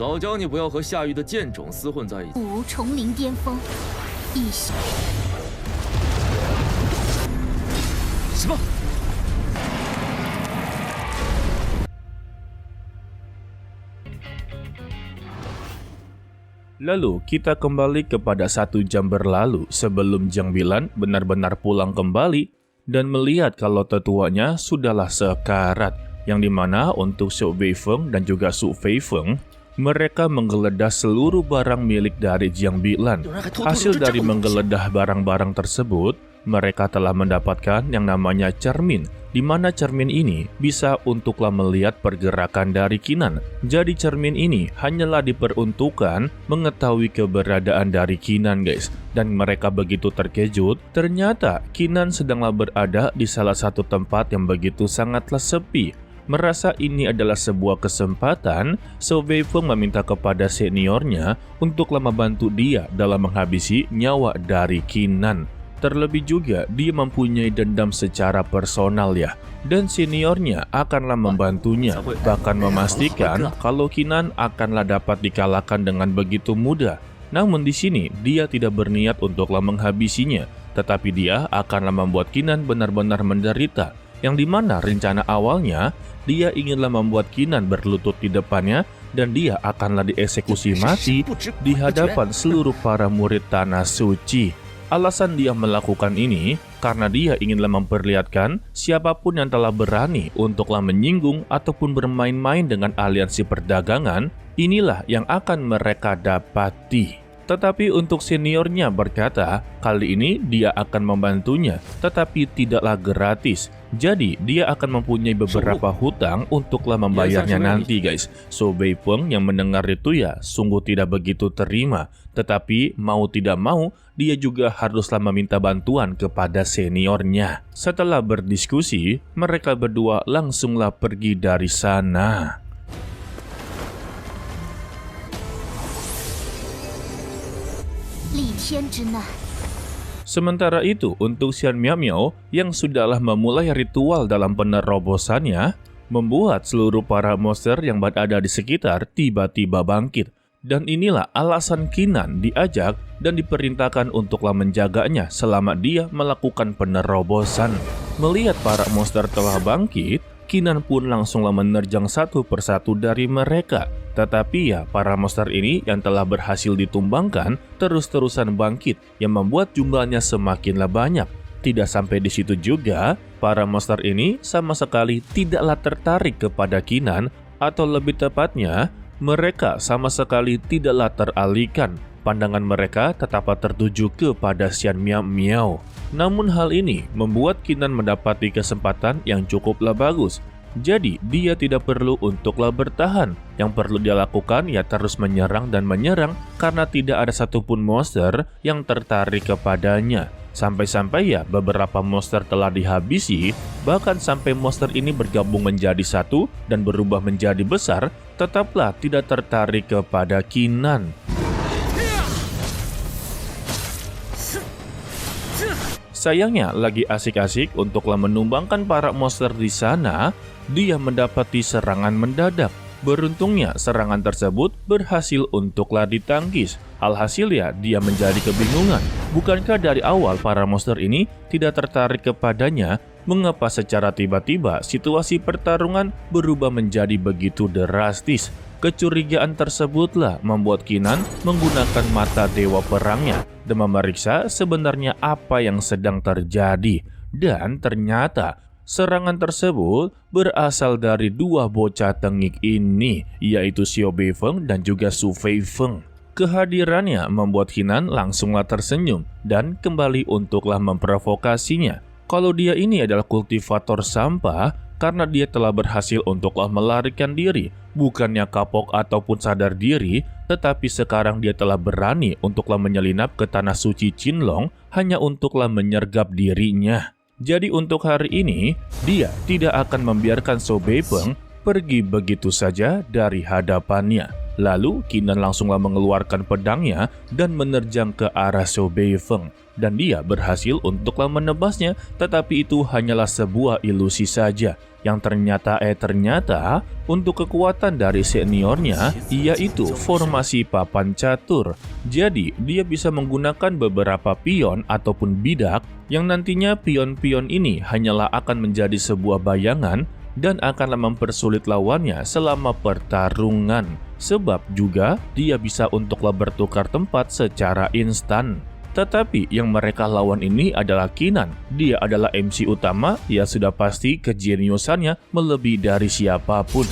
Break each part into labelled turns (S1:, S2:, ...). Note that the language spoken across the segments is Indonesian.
S1: 早教你不要和夏玉的剑种厮混在一起。
S2: 不无重临巅峰，一心。
S1: 什么？
S3: Lalu kita kembali kepada 1 jam berlalu sebelum Jiang Bilan benar-benar pulang kembali dan melihat kalau tetuanya sudahlah sekarat, yang dimana untuk Xiao Beifeng dan juga Su Feifeng mereka menggeledah seluruh barang milik dari Jiang Bilan. Hasil dari menggeledah barang-barang tersebut, mereka telah mendapatkan yang namanya cermin, di mana cermin ini bisa untuklah melihat pergerakan dari Qinan. Jadi cermin ini hanyalah diperuntukkan mengetahui keberadaan dari Qinan, guys. Dan mereka begitu terkejut, ternyata Qinan sedanglah berada di salah satu tempat yang begitu sangatlah sepi. Merasa ini adalah sebuah kesempatan, Xiao Beifeng meminta kepada seniornya untuklah membantu dia dalam menghabisi nyawa dari Qinan. Terlebih juga dia mempunyai dendam secara personal ya, dan seniornya akanlah membantunya, bahkan memastikan kalau Qinan akanlah dapat dikalahkan dengan begitu mudah. Namun di sini dia tidak berniat untuklah menghabisinya, tetapi dia akanlah membuat Qinan benar-benar menderita, yang dimana rencana awalnya dia inginlah membuat Qinan berlutut di depannya dan dia akanlah dieksekusi mati di hadapan seluruh para murid Tanah Suci. Alasan dia melakukan ini karena dia inginlah memperlihatkan siapapun yang telah berani untuklah menyinggung ataupun bermain-main dengan aliansi perdagangan, inilah yang akan mereka dapati. Tetapi untuk seniornya berkata, kali ini dia akan membantunya, tetapi tidaklah gratis. Jadi dia akan mempunyai beberapa hutang untuklah membayarnya nanti, guys. So Beifeng yang mendengar itu ya sungguh tidak begitu terima. Tetapi mau tidak mau, dia juga haruslah meminta bantuan kepada seniornya. Setelah berdiskusi, mereka berdua langsunglah pergi dari sana. Sementara itu, untuk Xian Miao yang sudahlah memulai ritual dalam penerobosannya, membuat seluruh para monster yang berada di sekitar tiba-tiba bangkit. Dan inilah alasan Qinan diajak dan diperintahkan untuklah menjaganya selama dia melakukan penerobosan. Melihat para monster telah bangkit, Qinan pun langsunglah menerjang satu persatu dari mereka. Tetapi ya, para monster ini yang telah berhasil ditumbangkan terus-terusan bangkit, yang membuat jumlahnya semakinlah banyak. Tidak sampai di situ juga, para monster ini sama sekali tidaklah tertarik kepada Qinan, atau lebih tepatnya, mereka sama sekali tidaklah teralihkan. Pandangan mereka tetaplah tertuju kepada Xian Miao. Namun hal ini membuat Qinan mendapati kesempatan yang cukuplah bagus. Jadi dia tidak perlu untuklah bertahan. Yang perlu dia lakukan ya terus menyerang dan menyerang karena tidak ada satupun monster yang tertarik kepadanya. Sampai-sampai ya beberapa monster telah dihabisi, bahkan sampai monster ini bergabung menjadi satu dan berubah menjadi besar, tetaplah tidak tertarik kepada Qinan. Sayangnya lagi asik-asik untuklah menumbangkan para monster di sana, dia mendapati serangan mendadak. Beruntungnya serangan tersebut berhasil untuklah ditangkis. Alhasil ya dia menjadi kebingungan. Bukankah dari awal para monster ini tidak tertarik kepadanya? Mengapa secara tiba-tiba situasi pertarungan berubah menjadi begitu drastis? Kecurigaan tersebutlah membuat Qinan menggunakan mata dewa perangnya dan memeriksa sebenarnya apa yang sedang terjadi. Dan ternyata serangan tersebut berasal dari dua bocah tengik ini, yaitu Xiao Beifeng dan juga Su Feifeng. Kehadirannya membuat Qinan langsunglah tersenyum dan kembali untuklah memprovokasinya. Kalau dia ini adalah kultivator sampah karena dia telah berhasil untuklah melarikan diri, bukannya kapok ataupun sadar diri, tetapi sekarang dia telah berani untuklah menyelinap ke tanah suci Qinlong hanya untuklah menyergap dirinya. Jadi untuk hari ini, dia tidak akan membiarkan Xiao Beifeng pergi begitu saja dari hadapannya. Lalu Qinan langsunglah mengeluarkan pedangnya dan menerjang ke arah Xiao Beifeng. dan dia berhasil untuklah menebasnya, tetapi itu hanyalah sebuah ilusi saja. Yang ternyata untuk kekuatan dari seniornya yaitu formasi papan catur. Jadi dia bisa menggunakan beberapa pion ataupun bidak yang nantinya pion-pion ini hanyalah akan menjadi sebuah bayangan dan akanlah mempersulit lawannya selama pertarungan. Sebab juga dia bisa untuklah bertukar tempat secara instan. Tetapi yang mereka lawan ini adalah Kinan. Dia adalah MC utama, ya sudah pasti kejeniusannya melebihi dari siapapun.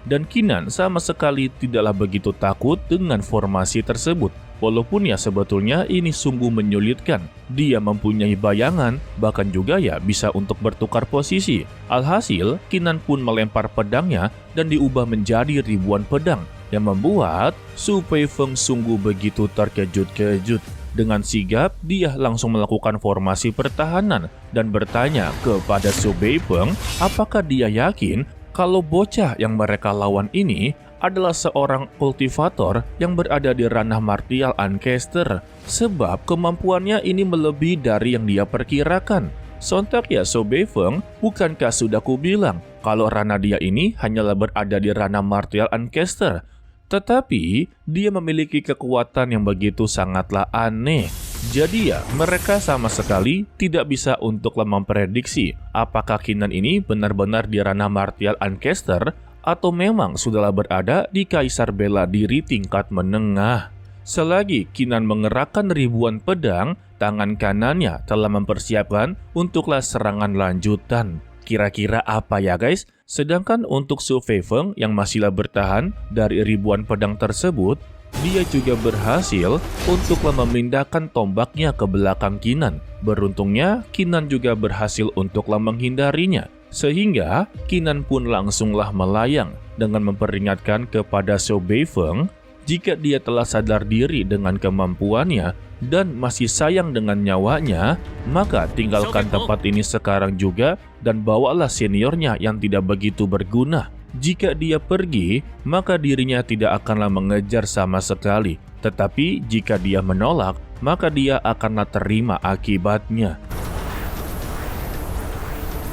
S3: Dan Kinan sama sekali tidaklah begitu takut dengan formasi tersebut. Walaupun ya sebetulnya ini sungguh menyulitkan. Dia mempunyai bayangan, bahkan juga ya bisa untuk bertukar posisi. Alhasil, Kinan pun melempar pedangnya dan diubah menjadi ribuan pedang, yang membuat Su Feifeng sungguh begitu terkejut-kejut. Dengan sigap, dia langsung melakukan formasi pertahanan dan bertanya kepada Su Feifeng apakah dia yakin kalau bocah yang mereka lawan ini adalah seorang kultivator yang berada di ranah martial Ancestor, sebab kemampuannya ini melebihi dari yang dia perkirakan. Sontak ya Su Feifeng, bukankah sudah kubilang kalau ranah dia ini hanyalah berada di ranah martial Ancestor? Tetapi dia memiliki kekuatan yang begitu sangatlah aneh. Jadi ya, mereka sama sekali tidak bisa untuklah memprediksi apakah Kinan ini benar-benar di ranah martial Ancestor atau memang sudahlah berada di kaisar bela diri tingkat menengah. Selagi Kinan mengerahkan ribuan pedang, tangan kanannya telah mempersiapkan untuklah serangan lanjutan. Kira-kira apa ya guys? Sedangkan untuk Su Feifeng yang masihlah bertahan dari ribuan pedang tersebut, dia juga berhasil untuklah memindahkan tombaknya ke belakang Kinan. Beruntungnya, Kinan juga berhasil untuklah menghindarinya. Sehingga Kinan pun langsunglah melayang dengan memperingatkan kepada Su Feifeng jika dia telah sadar diri dengan kemampuannya dan masih sayang dengan nyawanya, maka tinggalkan tempat ini sekarang juga dan bawalah seniornya yang tidak begitu berguna. Jika dia pergi, maka dirinya tidak akanlah mengejar sama sekali. Tetapi jika dia menolak, maka dia akanlah terima akibatnya.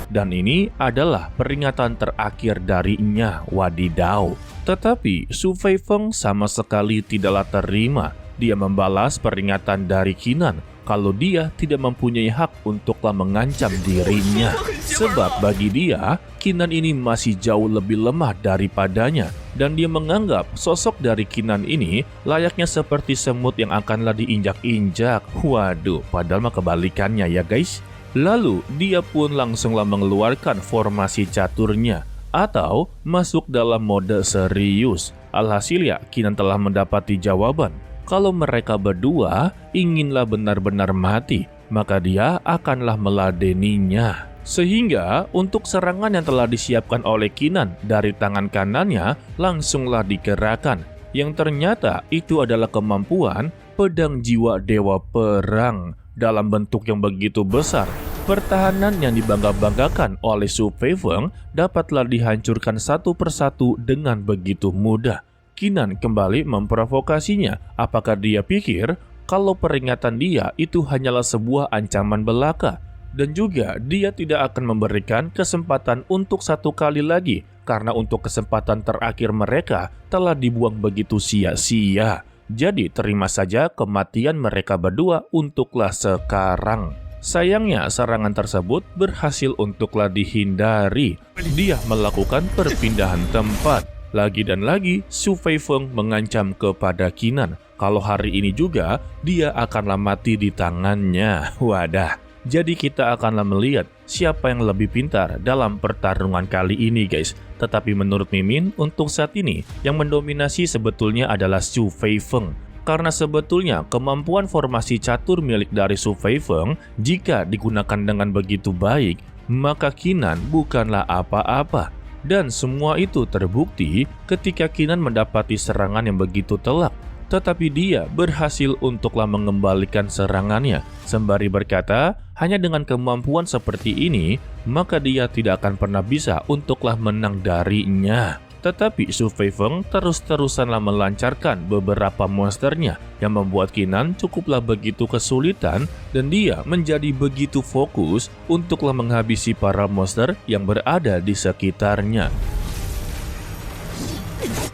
S3: Dan ini adalah peringatan terakhir darinya, wadidaw. Tetapi Su Feifeng sama sekali tidaklah terima. Dia membalas peringatan dari Kinan kalau dia tidak mempunyai hak untuklah mengancam dirinya. Sebab bagi dia, Kinan ini masih jauh lebih lemah daripadanya. Dan dia menganggap sosok dari Kinan ini layaknya seperti semut yang akanlah diinjak-injak. Waduh, padahal mah kebalikannya ya guys. Lalu dia pun langsunglah mengeluarkan formasi caturnya atau masuk dalam mode serius. Alhasil ya Kinan telah mendapati jawaban. Kalau mereka berdua inginlah benar-benar mati, maka dia akanlah meladeninya. Sehingga untuk serangan yang telah disiapkan oleh Kinan dari tangan kanannya langsunglah dikerahkan. Yang ternyata itu adalah kemampuan pedang jiwa dewa perang dalam bentuk yang begitu besar. Pertahanan yang dibangga-banggakan oleh Su Feifeng dapatlah dihancurkan satu persatu dengan begitu mudah. Kinan kembali memprovokasinya. Apakah dia pikir kalau peringatan dia itu hanyalah sebuah ancaman belaka? Dan juga dia tidak akan memberikan kesempatan untuk satu kali lagi karena untuk kesempatan terakhir mereka telah dibuang begitu sia-sia. Jadi terima saja kematian mereka berdua untuklah sekarang. Sayangnya serangan tersebut berhasil untuklah dihindari. Dia melakukan perpindahan tempat. Lagi dan lagi Su Feifeng mengancam kepada Kinan kalau hari ini juga dia akanlah mati di tangannya. Wadah. Jadi kita akanlah melihat siapa yang lebih pintar dalam pertarungan kali ini guys. Tetapi menurut Mimin untuk saat ini yang mendominasi sebetulnya adalah Su Feifeng. Karena sebetulnya kemampuan formasi catur milik dari Su Feifeng jika digunakan dengan begitu baik, maka Kinan bukanlah apa-apa. Dan semua itu terbukti ketika Kinan mendapati serangan yang begitu telak. Tetapi dia berhasil untuklah mengembalikan serangannya. Sembari berkata, hanya dengan kemampuan seperti ini, maka dia tidak akan pernah bisa untuklah menang darinya. Tetapi Su Feifeng terus-terusanlah melancarkan beberapa monsternya yang membuat Qinan cukuplah begitu kesulitan dan dia menjadi begitu fokus untuklah menghabisi para monster yang berada di sekitarnya.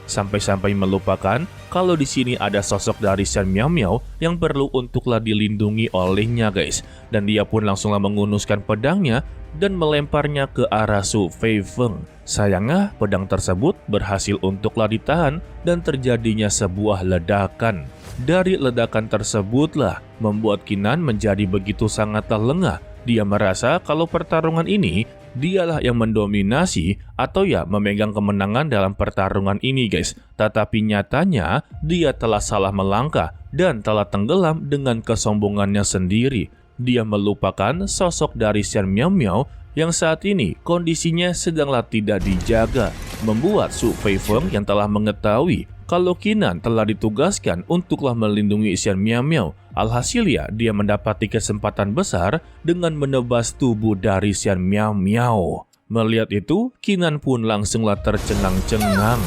S3: Sampai-sampai melupakan kalau di sini ada sosok dari Shen Miao yang perlu untuklah dilindungi olehnya guys. Dan dia pun langsunglah mengunuskan pedangnya dan melemparnya ke arah Su Feifeng. Sayangnya pedang tersebut berhasil untuklah ditahan dan terjadinya sebuah ledakan. Dari ledakan tersebutlah membuat Qinan menjadi begitu sangatlah lengah. Dia merasa kalau pertarungan ini dialah yang mendominasi atau ya memegang kemenangan dalam pertarungan ini guys. Tetapi nyatanya dia telah salah melangkah dan telah tenggelam dengan kesombongannya sendiri. Dia melupakan sosok dari Shen Miao yang saat ini kondisinya sedanglah tidak dijaga. Membuat Su Feifeng yang telah mengetahui kalau Qinan telah ditugaskan untuklah melindungi Shen Miao. Alhasil ya, dia mendapati kesempatan besar dengan menebas tubuh dari Shen Miao. Melihat itu, Qinan pun langsunglah tercengang-cengang.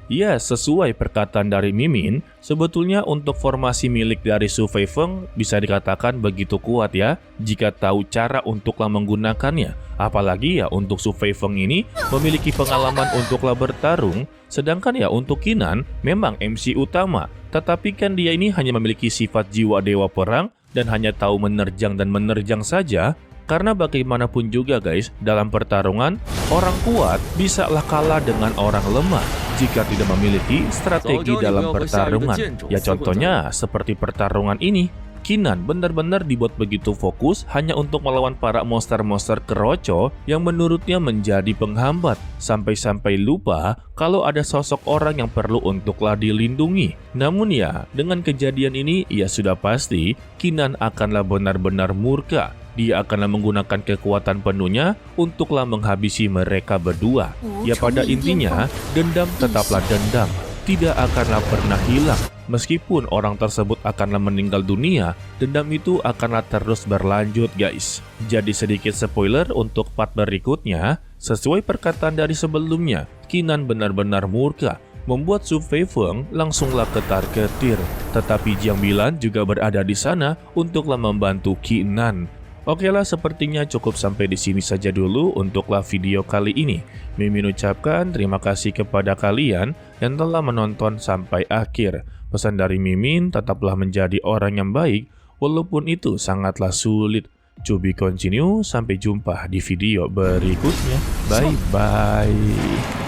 S3: Ya, sesuai perkataan dari Mimin, sebetulnya untuk formasi milik dari Su Feifeng bisa dikatakan begitu kuat ya, jika tahu cara untuklah menggunakannya. Apalagi ya untuk Su Feifeng ini memiliki pengalaman untuklah bertarung, sedangkan ya untuk Qinan memang MC utama. Tetapi kan dia ini hanya memiliki sifat jiwa dewa perang dan hanya tahu menerjang dan menerjang saja. Karena bagaimanapun juga guys, dalam pertarungan, orang kuat bisalah kalah dengan orang lemah jika tidak memiliki strategi dalam pertarungan. Ya contohnya seperti pertarungan ini, Qinan benar-benar dibuat begitu fokus hanya untuk melawan para monster-monster keroco yang menurutnya menjadi penghambat. Sampai-sampai lupa kalau ada sosok orang yang perlu untuklah dilindungi. Namun ya, dengan kejadian ini ya sudah pasti Qinan akanlah benar-benar murka. Dia akan menggunakan kekuatan penuhnya untuklah menghabisi mereka berdua. Ya pada intinya, dendam tetaplah dendam, tidak akanlah pernah hilang. Meskipun orang tersebut akanlah meninggal dunia, dendam itu akanlah terus berlanjut guys. Jadi sedikit spoiler untuk part berikutnya, sesuai perkataan dari sebelumnya, Qinan benar-benar murka, membuat Su Feifeng langsunglah ketar-ketir. Tetapi Jiang Bilan juga berada di sana untuklah membantu Qinan. Oke lah, sepertinya cukup sampai di sini saja dulu untuklah video kali ini. Mimin ucapkan terima kasih kepada kalian yang telah menonton sampai akhir. Pesan dari Mimin, tetaplah menjadi orang yang baik walaupun itu sangatlah sulit. To be continue, sampai jumpa di video berikutnya. Bye bye.